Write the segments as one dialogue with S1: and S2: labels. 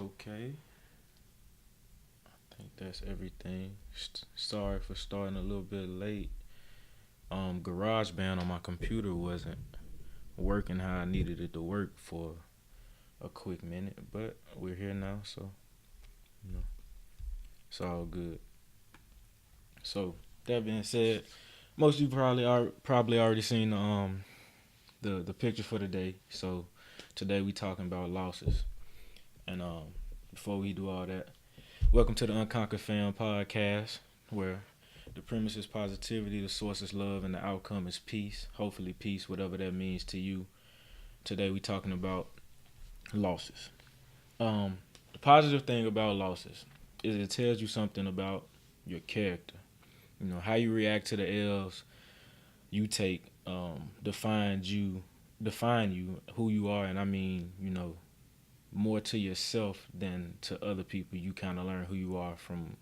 S1: Okay, I think that's everything. Sorry for starting a little bit late. GarageBand on my computer wasn't working how I needed it to work for a quick minute, but we're here now, so you know it's all good. So that being said, most of you probably already seen the picture for today. So today we talking about losses, and before we do all that, welcome to the Unconquered Fam podcast, where the premise is positivity, the source is love, and the outcome is peace. Hopefully, peace, whatever that means to you. Today, we talking about losses. The positive thing about losses is it tells you something about your character. You know how you react to the L's you take define you who you are, and I mean more to yourself than to other people. You kind of learn who you are from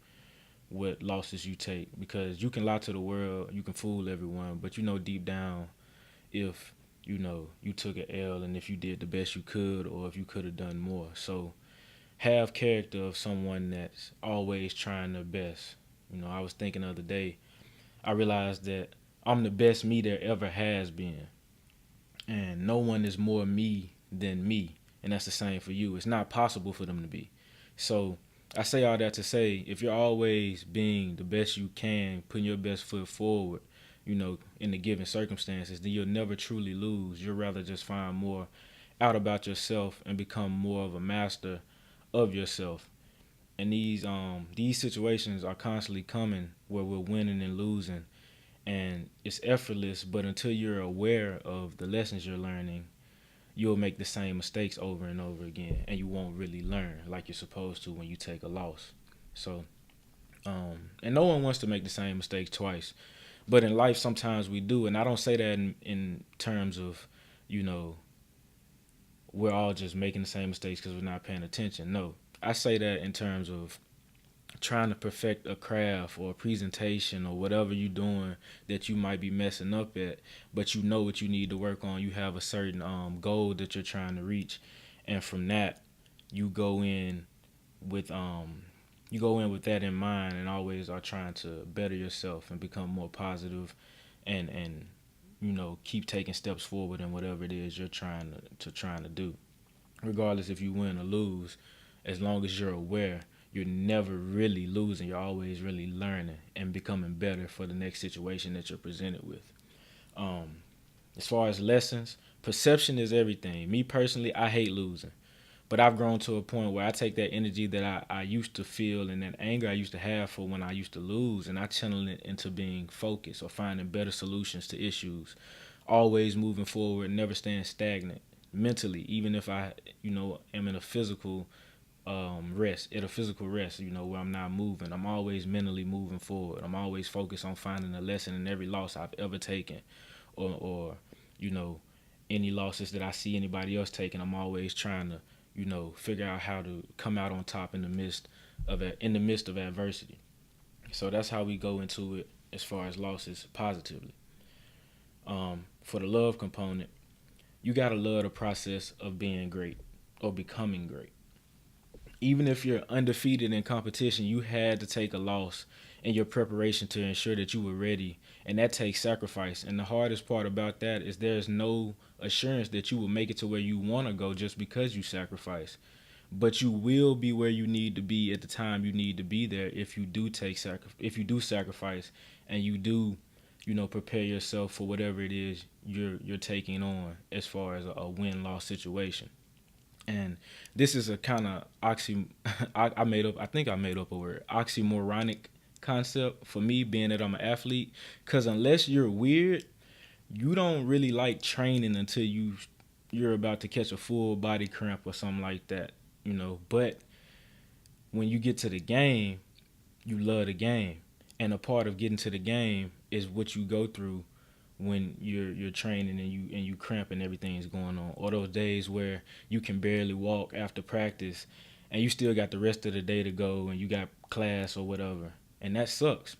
S1: what losses you take because you can lie to the world, you can fool everyone, but you know deep down if you took an L and if you did the best you could or if you could have done more. So have character of someone that's always trying their best. I was thinking the other day, I realized that I'm the best me there ever has been. And no one is more me than me. And that's the same for you. It's not possible for them to be. So I say all that to say if you're always being the best you can, putting your best foot forward, in the given circumstances, then you'll never truly lose. You'll rather just find more out about yourself and become more of a master of yourself. And these situations are constantly coming where we're winning and losing, and it's effortless, but until you're aware of the lessons you're learning, you'll make the same mistakes over and over again, and you won't really learn like you're supposed to when you take a loss. So and no one wants to make the same mistakes twice, but in life sometimes we do. And I don't say that in terms of you know we're all just making the same mistakes because we're not paying attention. No, I say that in terms of trying to perfect a craft or a presentation or whatever you're doing that you might be messing up at, but you know what you need to work on. You have a certain goal that you're trying to reach, and from that, you go in with that in mind, and always are trying to better yourself and become more positive, and keep taking steps forward in whatever it is you're trying to do, regardless if you win or lose. As long as you're aware, you're never really losing. You're always really learning and becoming better for the next situation that you're presented with. Um, as far as lessons, perception is everything. Me personally, I hate losing. But I've grown to a point where I take that energy that I used to feel and that anger I used to have for when I used to lose, and I channel it into being focused or finding better solutions to issues. Always moving forward, never staying stagnant mentally, even if I, am in a physical rest, where I'm not moving. I'm always mentally moving forward. I'm always focused on finding a lesson in every loss I've ever taken, or you know, any losses that I see anybody else taking. I'm always trying to, figure out how to come out on top in the midst of adversity. So that's how we go into it as far as losses positively. For the love component, you gotta love the process of being great or becoming great. Even if you're undefeated in competition, you had to take a loss in your preparation to ensure that you were ready, and that takes sacrifice. And the hardest part about that is there's no assurance that you will make it to where you want to go just because you sacrifice. But you will be where you need to be at the time you need to be there if you do if you do sacrifice, and you do, prepare yourself for whatever it is you're taking on as far as a win loss situation. And this is a kind of I made up. I think I made up a word. Oxymoronic concept for me, being that I'm an athlete. Because unless you're weird, you don't really like training until you're about to catch a full body cramp or something like that. But when you get to the game, you love the game, and a part of getting to the game is what you go through when you're training and you cramp and everything's going on. Or those days where you can barely walk after practice, and you still got the rest of the day to go, and you got class or whatever, and that sucks.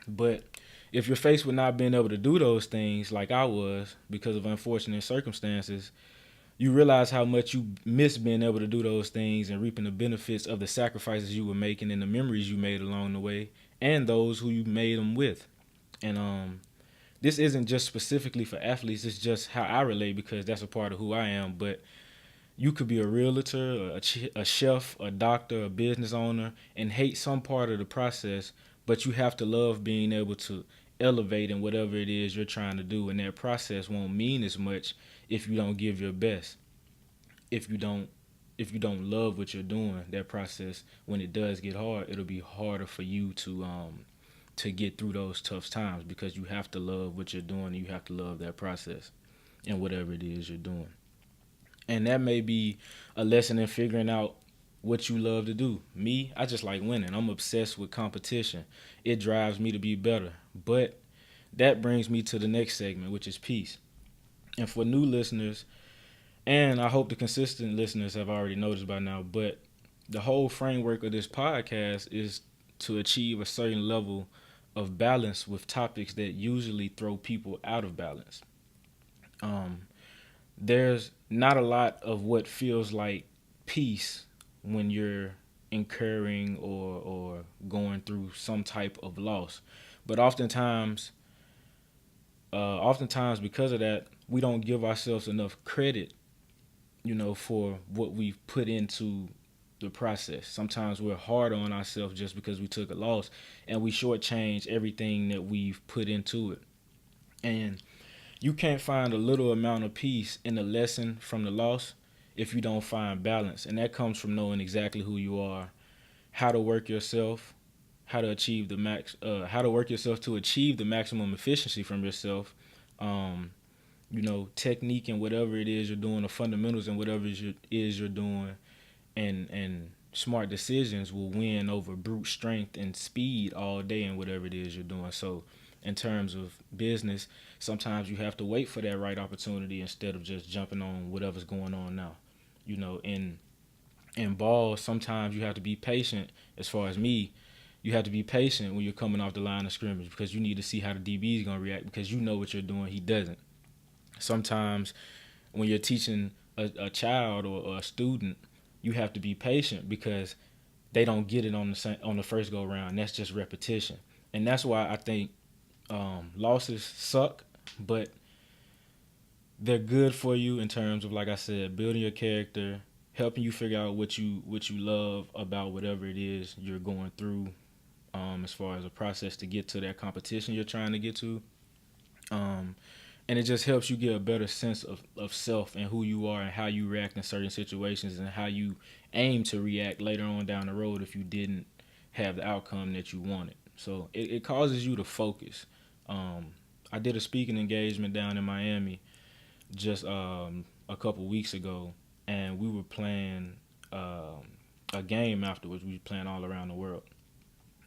S1: But if you're faced with not being able to do those things like I was because of unfortunate circumstances, you realize how much you miss being able to do those things and reaping the benefits of the sacrifices you were making and the memories you made along the way and those who you made them with. And this isn't just specifically for athletes, it's just how I relate because that's a part of who I am. But you could be a realtor, a chef, a doctor, a business owner, and hate some part of the process, but you have to love being able to elevate in whatever it is you're trying to do. And that process won't mean as much if you don't give your best. If you don't love what you're doing, that process when it does get hard, it'll be harder for you to get through those tough times because you have to love what you're doing and you have to love that process and whatever it is you're doing. And that may be a lesson in figuring out what you love to do. Me, I just like winning. I'm obsessed with competition. It drives me to be better. But that brings me to the next segment, which is peace. And for new listeners, and I hope the consistent listeners have already noticed by now, but the whole framework of this podcast is to achieve a certain level of balance with topics that usually throw people out of balance. Um, there's not a lot of what feels like peace when you're incurring or going through some type of loss. But oftentimes because of that, we don't give ourselves enough credit, for what we've put into the process. Sometimes we're hard on ourselves just because we took a loss and we shortchange everything that we've put into it. And you can't find a little amount of peace in the lesson from the loss if you don't find balance. And that comes from knowing exactly who you are, how to work yourself, how to work yourself to achieve the maximum efficiency from yourself. Um, technique and whatever it is you're doing, the fundamentals and whatever it is you're doing, and smart decisions will win over brute strength and speed all day in whatever it is you're doing. So in terms of business, sometimes you have to wait for that right opportunity instead of just jumping on whatever's going on now. In ball, sometimes you have to be patient. As far as me, you have to be patient when you're coming off the line of scrimmage because you need to see how the DB is going to react because you know what you're doing. He doesn't. Sometimes when you're teaching a child or a student, you have to be patient because they don't get it on the first go round. That's just repetition, and that's why I think losses suck, but they're good for you in terms of, like I said, building your character, helping you figure out what you love about whatever it is you're going through, as far as a process to get to that competition you're trying to get to. And it just helps you get a better sense of self and who you are and how you react in certain situations and how you aim to react later on down the road if you didn't have the outcome that you wanted. So it causes you to focus. I did a speaking engagement down in Miami just a couple weeks ago, and we were playing a game afterwards. We were playing all around the world.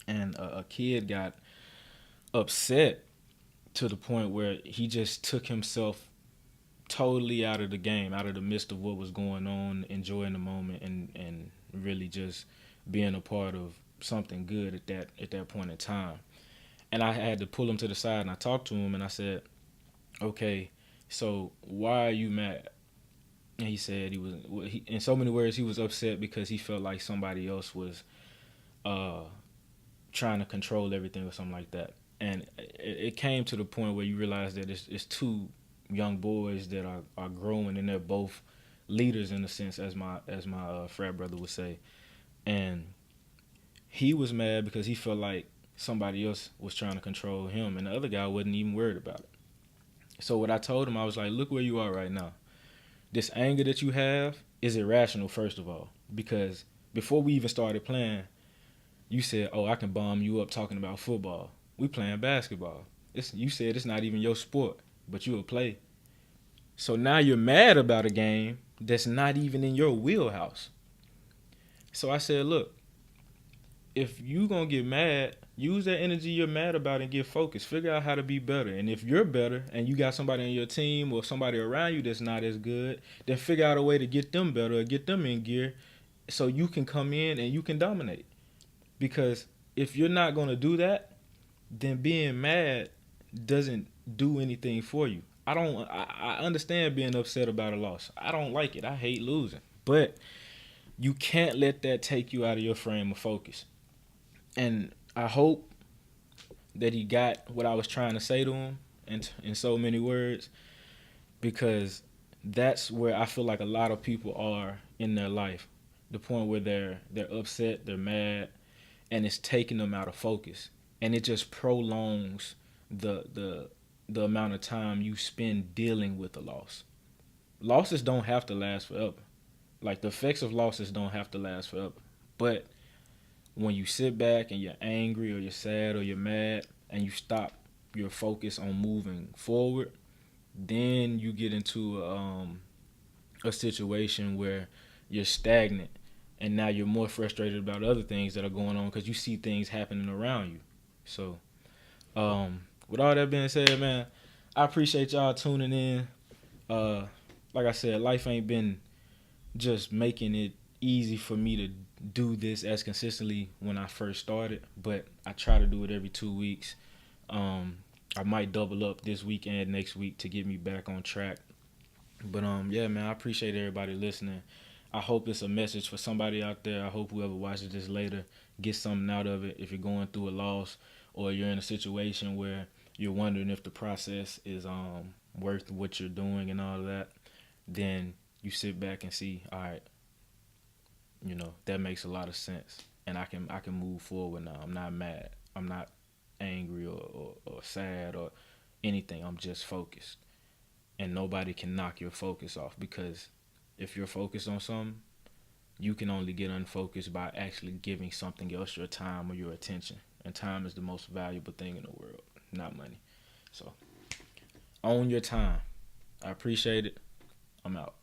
S1: And a kid got upset to the point where he just took himself totally out of the game, out of the midst of what was going on, enjoying the moment and really just being a part of something good at that point in time. And I had to pull him to the side and I talked to him and I said, "Okay, so why are you mad?" And he said in so many words, he was upset because he felt like somebody else was uh, trying to control everything or something like that. And it came to the point where you realize that it's two young boys that are growing and they're both leaders in a sense, as my frat brother would say. And he was mad because he felt like somebody else was trying to control him, and the other guy wasn't even worried about it. So what I told him, I was like, look where you are right now. This anger that you have is irrational, first of all, because before we even started playing, you said, "Oh, I can bomb you up talking about football. We playing basketball. You said it's not even your sport, but you'll play." So now you're mad about a game that's not even in your wheelhouse. So I said, look, if you gonna get mad, use that energy you're mad about and get focused. Figure out how to be better. And if you're better and you got somebody on your team or somebody around you that's not as good, then figure out a way to get them better or get them in gear so you can come in and you can dominate. Because if you're not gonna do that, then being mad doesn't do anything for you. I understand being upset about a loss. I don't like it. I hate losing. But you can't let that take you out of your frame of focus. And I hope that he got what I was trying to say to him in so many words, because that's where I feel like a lot of people are in their life. The point where they're upset, they're mad, and it's taking them out of focus. And it just prolongs the amount of time you spend dealing with the loss. Losses don't have to last forever. Like, the effects of losses don't have to last forever. But when you sit back and you're angry or you're sad or you're mad and you stop your focus on moving forward, then you get into a situation where you're stagnant, and now you're more frustrated about other things that are going on because you see things happening around you. So, with all that being said, man, I appreciate y'all tuning in. Uh, like I said, life ain't been just making it easy for me to do this as consistently when I first started, but I try to do it every 2 weeks. Um, I might double up this weekend, next week to get me back on track. But yeah, man, I appreciate everybody listening. I hope it's a message for somebody out there. I hope whoever watches this later gets something out of it. If you're going through a loss or you're in a situation where you're wondering if the process is worth what you're doing and all of that, then you sit back and see, all right, that makes a lot of sense, and I can move forward now. I'm not mad. I'm not angry or sad or anything. I'm just focused, and nobody can knock your focus off, because if you're focused on something, you can only get unfocused by actually giving something else your time or your attention. And time is the most valuable thing in the world, not money. So own your time. I appreciate it. I'm out.